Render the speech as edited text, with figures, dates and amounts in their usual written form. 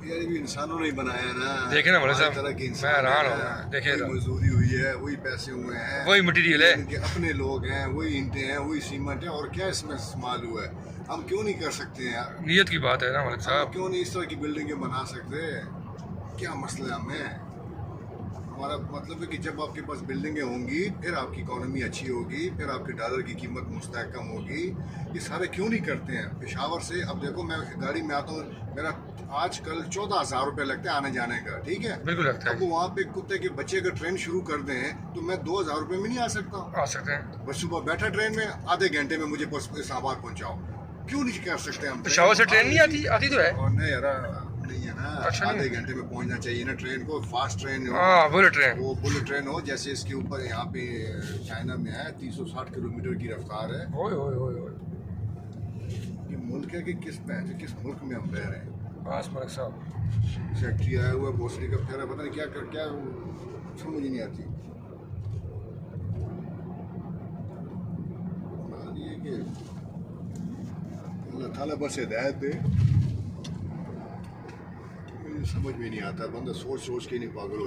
यार ये भी इंसानों ने ही बनाया ना। देखे ना मौलवी साहब, तरह के मैं इंसान हैरान हैं, हो गया। देखे वही तो मजदूरी हुई है, वही पैसे हुए हैं, वही मटेरियल है। इनके अपने लोग हैं, वही ईंटें हैं, वही सीमेंट है, और क्या इसमें इस्तेमाल हुआ है। हम क्यों नहीं कर सकते हैं यार? नीयत की बात है ना मौलवी हम साहब। क्यों नहीं इस तरह की बिल्डिंगें बना सकते? क्या मसला है हमें? हमारा मतलब है कि जब आपके पास बिल्डिंगें होंगी, फिर आपकी इकोनॉमी अच्छी होगी, फिर आपके डॉलर की कीमत मुस्तहकम होगी। ये सारे क्यों नहीं करते हैं? पेशावर से अब देखो, मैं गाड़ी में आता हूँ, मेरा आजकल 14,000 रुपये लगते हैं आने जाने का, ठीक है? बिल्कुल लगता अब है। वहाँ पे कुत्ते के बच्चे अगर ट्रेन शुरू कर दें तो मैं 2,000 रुपये में नहीं आ सकता। आ सकते हैं। बस सुबह बैठा ट्रेन में, आधे घंटे में मुझे इस्लामाबाद पहुँचाओ। क्यों नहीं कर सकते हम? पेशावर से ट्रेन नहीं आती? आती तो है। और नहीं यार, नहीं है ना। अच्छा, नहीं। आधे घंटे में पहुंचना चाहिए ना ट्रेन को। फास्ट ट्रेन हो, हाँ बुलेट ट्रेन। वो बुलेट ट्रेन हो, जैसे इसके ऊपर यहाँ पे चाइना में है 360 किलोमीटर की रफ्तार है। ओए ओए ओए ओए। ये मुल्क है कि किस मुल्क में हम रह रहे हैं? बस मलिक साहब, फैक्ट्री आया हुआ है, भोसड़ी का फेरा, पता नहीं क्या क्या समझ ही नहीं आती। ये कि अल्लाह ताला बस हिदायत दे, समझ में नहीं आता। बंदा सोच सोच के नहीं पागल हो